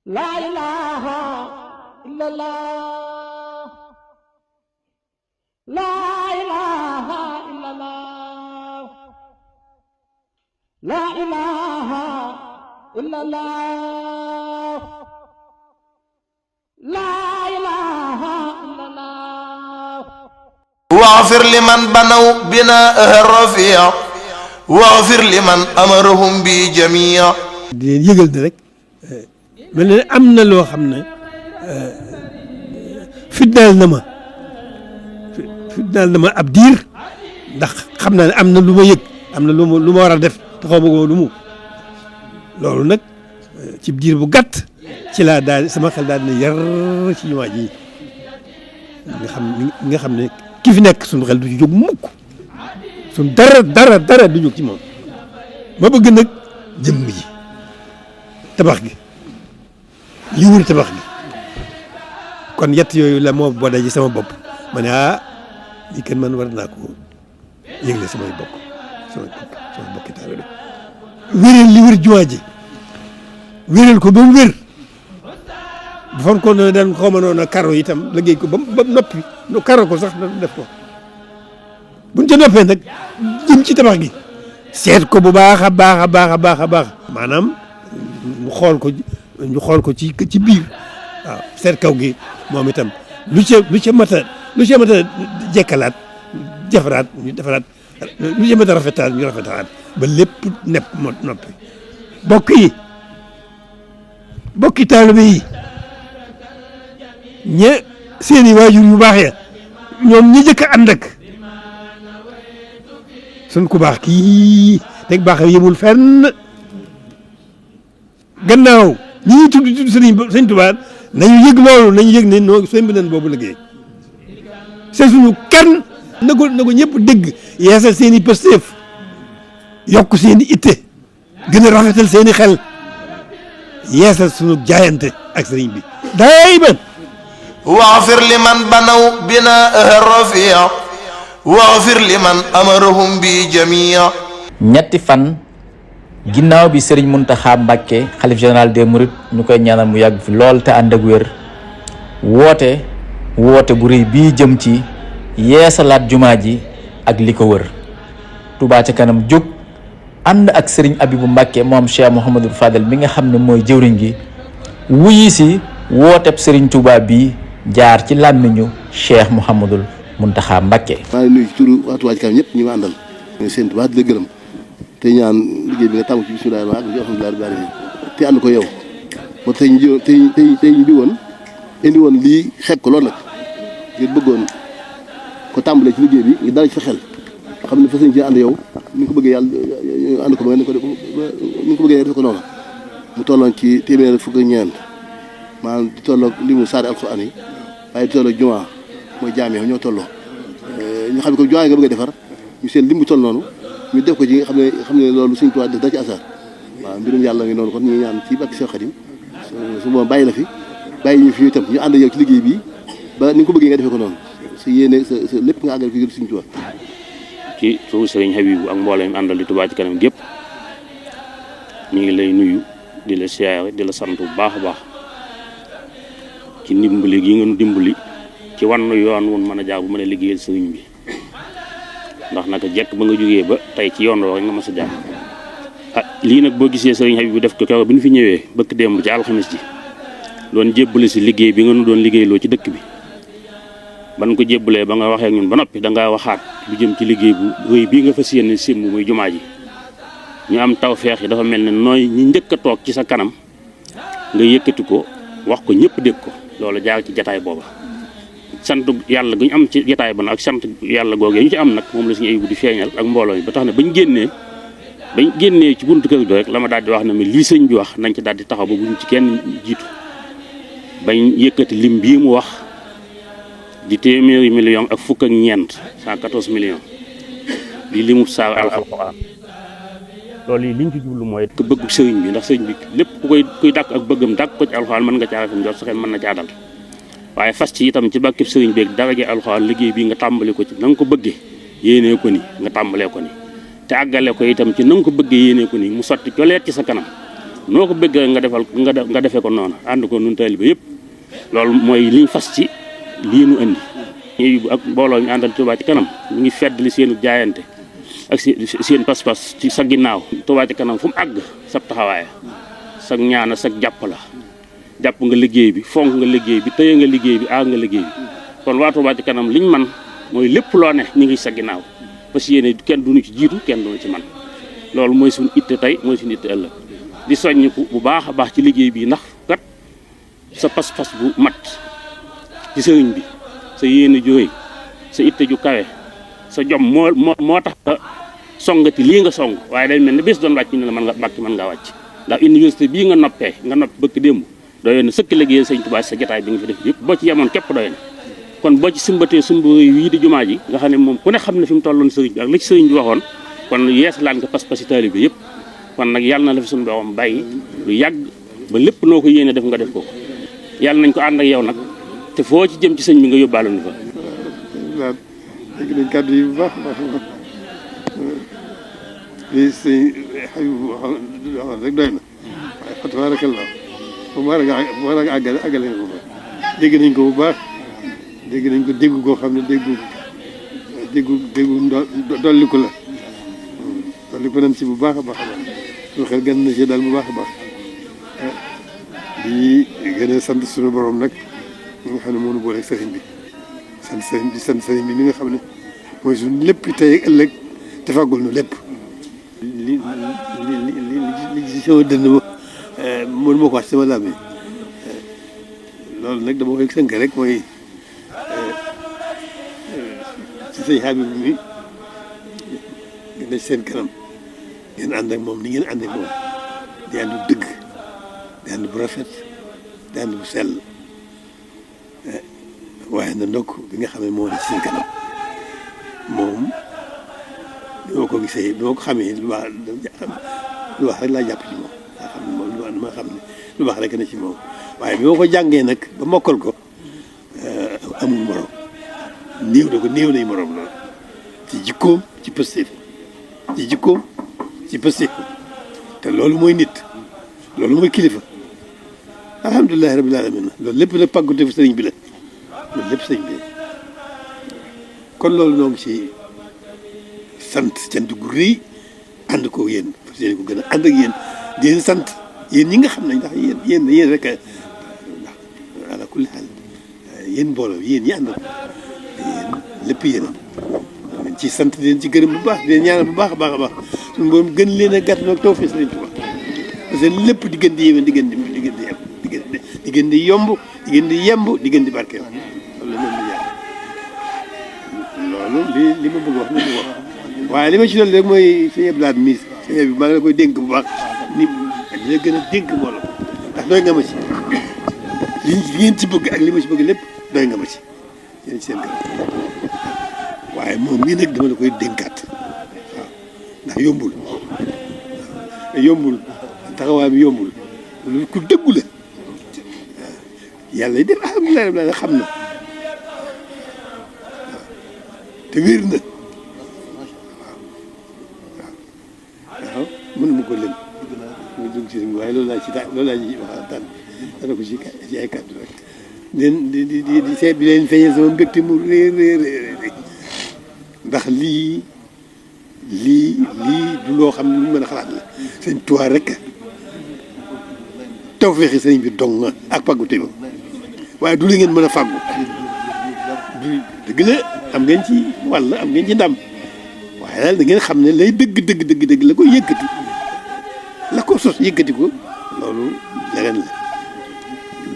La ilaha illallah. La ilaha illallah. La ilaha illallah. La ilaha illallah. واغفر لمن بنوا بناءها الرفيع واغفر لمن أمرهم بجميع. di leen yëgal ne rek mel na am na loo xam ne fitnaal na ma ab diir ndax xam naa ne am na lu ma yëg am na lu ma war a def te xaw ma ko lu mu loolu nag ci diir bu gàtt ci laa daal sama xel daal ne yar ci jumaa ji nga xam ne ki fi nekk suñu xel du ci jóg mukk suñu dara du jóg ci moom ma bëgg nag jëmm ji tabax gi li wër tabax gi kon yett yooyu la moo boole ji sama bopp ma ne lii kenn man war naa ko yëgle samay bokki taalibe wéral li wër jumaa ji wéral ko ba mu wér bu fon ko ne dañ xaw ma noonu karo itam liggéey ko ba noppi nu karo ko sax def ko buñ ca noppee nag jëm ci tabax gi seet ko bu baax a baax maanaam ñu xool ko ci biir waaw seet kaw gi moom itam lu ca mat a jekkalaat defaraat ñu defaraat lu ca mat a rafetaat ñu rafetaat ba lépp nepp moo noppi bokki taalibe yi seeni waajur yu baax ya ñoom ñi jëkk a ànd ak sun ku baax kii teg baax yemul fenn gannaaw ñi ñuy tudd sëñ Tuubaa nañu yëg loolu nañu yëg ne noo sëñ bi nañ boobu liggéey c'est suñu kenn na ko ñëpp dégg yeesal seen i pësteef yokk seen i itte gën a rafetal seen i xel yeesal suñu jaayante ak sëriñ bi dayman واغفر لمن بنوا بناءها الرفيع واغفر لمن أمرهم بجميع. ñetti fan ginnaaw bi Serigne Mountakha Mbacké xalif général des Mourides ñu koy ñaanal mu yàgg fi lool te ànd ak wér woote bu rëy bii jëm ci yeesalaat jumaa ji ak li ko wër Touba ca kanam jóg ànd ak Serigne Abibou Mbacké moom Cheikh Mouhamadou Fadel mi nga xam ne mooy jëwriñ gi wuyi si wooteb Serigne Touba bii jaar ci làmmiñu Cheikh Mouhamadul Mountakha Mbacké. maa ngi nuyu ci turu waa Touba ca kanam ñëpp ñu ma àndal ñu seen Touba di la gërëm te ñaan liggéey bi nga tàmm ci bismillah ak alhamdulilah rabbil alamin te ànd ko yow moo tax ñu jógoon indi woon lii xeeb ko lool nag ngir bëggoon ko tàmbalee ci liggéey bi ngir dara ci sa xel xam ne fas yéene ci ànd yow ni nga ko bëggee yàlla ànd ko ba ni nga ko bëggee def ko noonu mu tolloon ci téeméer fukk ak ñeent maanaam di tolloog li mu saari alxuraan yi waaye di tolloog jumaa mooy jaamee ñoo tolloo ñu xam ne ko jumaa nga bëgg a defar ñu seen lim bu toll noonu ñu def ko ci nga xam ne loolu suñu tubaab def da ci asaar waaw mbirum yàlla ngi noonu kon ñu ñaan ci bàkk Seex Xaadim su moom bàyyi la fi bàyyi ñu fi itam ñu ànd yow ci liggéey bi ba ni nga ko bëggee nga defee ko noonu sa yéene sa lépp nga àggal fi suñu tubaab ci suñu sëriñ Habibou ak mboolem àndal di Touba ci kanam gépp ñu ngi lay nuyu di la siyaare di la sant bu baax a baax ci ndimbali gi nga nu dimbali ci wannu yoon wun mën a jaar bu mën a liggéeyal sëriñ bi ndax naka jekk ba nga jógee ba tey ci yoon woo rek nga mas a jaar lii nag boo gisee sëriñ Habibou def ko keroog bi ñu fi ñëwee bëkk démb ci alxamis ji doon jébbale si liggéey bi nga nu doon liggéeyloo ci dëkk bi ban ko jébbalee ba nga waxee ak ñun ba noppi dangaa waxaat lu jëm ci liggéey bu rëy bii nga fas yéene simb muy jumaa ji ñu am tawfeex yi dafa mel ne nooy ñi njëkk a toog ci sa kanam nga yëkkati ko wax ko ñëpp dégg ko loolu jaar ci jataay booba sant yàlla gu ñu am ci jataay ba nag ak sant yàlla googee ñu ci am nag moom la suñu Ayibou di feeñal ak mbooloo mi ba tax ne bañ génnee ci buntu kër gi rek la ma daal di wax ne ma lii sëñ bi wax nañ ci daal di taxaw ba buñ ci kenn jiitu bañ yëkkati lim bii mu wax di téeméeri million ak fukk ak ñeent 114 millions di limu saa alxuraan loolu yi liñ ci jublu mooy ko bëggu sëriñ bi ndax sëriñ bi lépp kuy dàkk ak bëggam dàkk ko ci alxuraan mën nga caa rafet njort sa xel mën na caa dal waaye fas ci itam ci bàkkib sëriñ beeg daraje alxuraan liggéey bi nga tàmbali ko ci na nga ko bëggee yéenee ko ni nga tàmbalee ko ni te àggale ko itam ci na nga ko bëggee yéenee ko ni mu sotti coleet ci sa kanam noo ko bëgg nga defal nga defee ko noonu ànd ko nun taalibe yëpp loolu mooy liñ fas ci lii nu indi ñuy ak mbooloo ñu àndal Touba ci kanam ñu ngi feddali seenu jaayante ak seen pas-pas ci sa ginnaaw Touba ci kanam fu mu àgg sab taxawaay sag ñaana sag jàpp la jàpp nga liggéey bi fonk nga liggéey bi tëye nga liggéey bi aag nga liggéey bi kon waa Touba ci kanam liñ man mooy lépp loo ne ñu ngi sa ginnaaw parce que yéene kenn duñu ci jiitu kenn duñu ci man loolu mooy suñu itte tey mooy suñu itte ëllëg di soññiku bu baax a baax ci liggéey bi ndax kat sa pas-pas bu mat ci sëriñ bi sa yéene ju rëy sa itte ju kawe sa jom moo tax nga songati lii nga song waaye day mel ne bés doon wàcc ne la mën nga bàkki mën ngaa wàcc ndax université bii nga noppee nga noppi bëkk démb doyoon na sëkk liggéey sëñ Tuubaa sa jotaay bi nga fi def yëpp boo ci yemoon képp doy na kon boo ci sumbatee sumbu yii di jumaa ji nga xam ne moom ku ne xam ne fi mu tolloon sëriñ bi ak la ci sëriñ bi waxoon kon yeesalaan nga pas-pasi taalibe bi yëpp kon nag yàlla na la fi suñu borom bàyyi lu yàgg ba lépp noo ko yéene def nga def ko yàlla nañ ko ànd ak yow nag te foo ci jëm ci sëñ bi nga yóbbaale nu fa. waaw dégg nañ kàddu yi bu baax li sëñ Habib waxoon rek doy na waaye fa tabarakallah ba mu war a àggale nga ko fa dégg nañ ko bu baax dégg nañ ko dégg koo xam ne déggu dolliku la dolliku nañ ci bu baax a baax a baax suñu xel gën na ci daal bu baax a baax di gën a sant suñu borom nag mi nga xam ne moo ñu boole sëriñ bi sant sëriñ bi mi nga xam ne mooy suñu lépp tey ak ëllëg te fàggul nu lépp li ci sama dënn mënu ma ko wax sama làmmiñ loolu nag dama koy sënk rek mooy ci sëñ Habib mi ngeen ne seen kanam ngeen ànd ak moom ni ngeen ànd ak moom di ànd bu dëgg di ànd bu rafet di ànd bu sell waaye na ndokk bi nga xam ne moo ne ci seen kanam moom bi ma ko gisee bi ma ko xamee lu baax rek laa jàpp ci moom daa xam ne moom dama xam ne lu baax rek na ci moom waaye bi ma ko jàngee nag ba mokkal ko amul morom néew nay morom loolu ci jikkoom ci pëstéef te loolu mooy nit loolu mooy kilifa alhamdulilahi rabbil alamin loolu lépp nag pàggute sëriñ bi la loolu lépp sëriñ bi kon loolu noo ngi ci sant cant gu rëy ànd ko yéen parce que ko gën a ànd ak yéen di leen sant yéen ñi nga xam ne ndax yéen rek ndax ala kulli xaal yéen mbooloo yéen ñi ànd yéen lépp yéen a ci sant di leen ci gërëm bu baax di leen ñaanal bu baax a baax a baax suñu borom gën leen a gàtt nag tawfeex Sëriñ Tuubaa parce que lépp di gën di yéwén di gën di yomb di gën di yemb di gën di barkeel loolu la moom loolu li ma bëgg wax ni mu wax waaye li ma ci doon rek mooy sëñ Abdou Lahad mi sëñ bi maa ngi la koy dénk bu baax ni dina gën a dénk mbooloo ndax doy nga ma ci li ngeen ci bëgg ak li ma ci bëgg lépp doy nga ma ci yéen ci seen kanam waaye moom mii nag dama la koy dénkaat waaw ndax yombul taxawaay bi yombul lu ku dëggu la yàlla def alhamdulilah rabbil alamin xam na te wér na waaw mën ma ko lim mu dugg ci waaye loolu laa ci waxtaan dana ko ci ay kàddu rek di seet bi leen feeñal sama mbégte mu réer ndax lii du loo xam ne lu mën a xalaat la sëñ Tuubaa rek tawfeexi sëriñ bi dong nga ak pàggu téba waaye du la ngeen mën a fàggu du dëgg la am ngeen ci wàll am ngeen ci ndam waaye daal da ngeen xam ne lay dëgg la ko yëkkati la ko sos yëkkati ko loolu leneen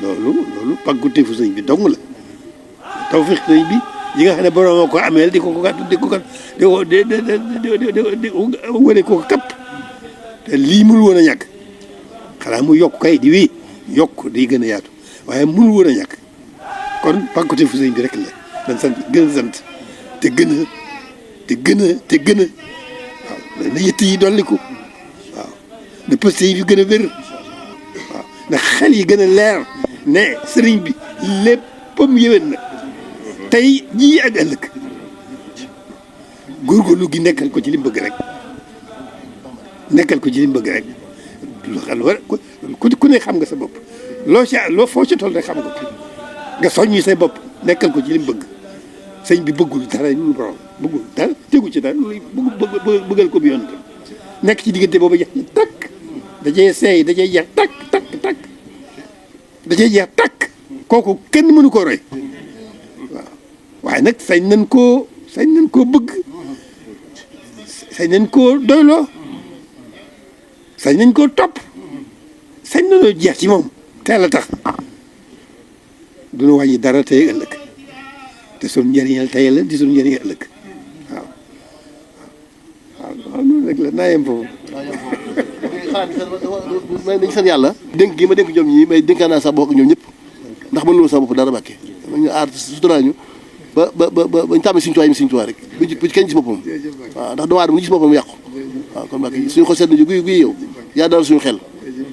la loolu pàggu téfu sëriñ bi dong la tawfeexi sëriñ bi yi nga xam ne borom ko ameel di ko wane ko kapp te lii mënul woon a ñàkk xanaa mu yokk kay di wéy yokk di gën a yaatu waaye mënul woon a ñàkk kon pàggute fu sëñ bi rek la dañ sant gën a sant te gën a waaw na yëtt yi dolliku waaw na pëste yi gën a wér waaw na xel yi gën a leer ne sëriñ bi léppam yéwén na tey jii ak ëllëg góorgóorlu gi nekkal ko ci li mu bëgg rek ku ne xam nga sa bopp loo foo ci toll rek xam nga nga soññi say bopp nekkal ko ci li mu bëgg sëñ bi bëggul dara lu borom bëggul dara tegu ci dara lu bëggal ko bi yoon tam nekk ci diggante boobu jeex na takk dajee seey dajee jeex takk dajee jeex takk kooku kenn mënu ko roy waaw waaye nag sañ nañ koo bëgg sañ nañ koo doyloo sañ nañ koo topp sañ nañoo jeex ci moom teel a tax duñu wàññi dara tey ëllëg te suñu njëriñal tey la di suñu njëriñal ëllëg waaw loolu rek la naa yem foofu. may dañ sant yàlla dénk gi ma dénk ñoom ñii may dénkaan naa sa bokk ñoom ñëpp ndax mënuloo sa bopp dara bàkke ñu aar suturaal ñu bañ tàmmee suñu tuwaay mi suñu tuwaay rek bu ci kenn gis boppam waaw ndax doomu aadama gis boppam yàqu waaw kon bàkke suñu xol seet nañu guy yow yaa daal suñu xel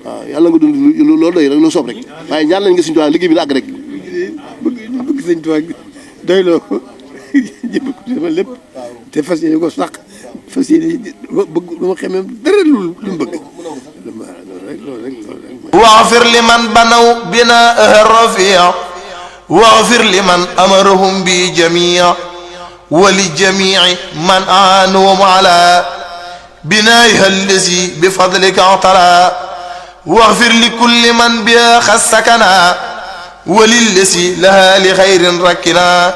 waaw yàlla nga dund loolu doy rek loo soob rek waaye ñaan lañ nga suñu tuwaay liggéey bi na àgg rek bëgg sëñ tuwaay doyloo ko jëpp ko sama lépp te fas yéene ko sax fas yéene bëgg lu ma xamee dara lu mu bëgg loolu rek واغفر لمن بنوا بناء الرفيع واغفر لمن أمرهم بجميع ولجميع من أعانهم على بنائها الذي بفضلك اعتلى واغفر لكل من بها خسكنا وللذي لها لخير ركنا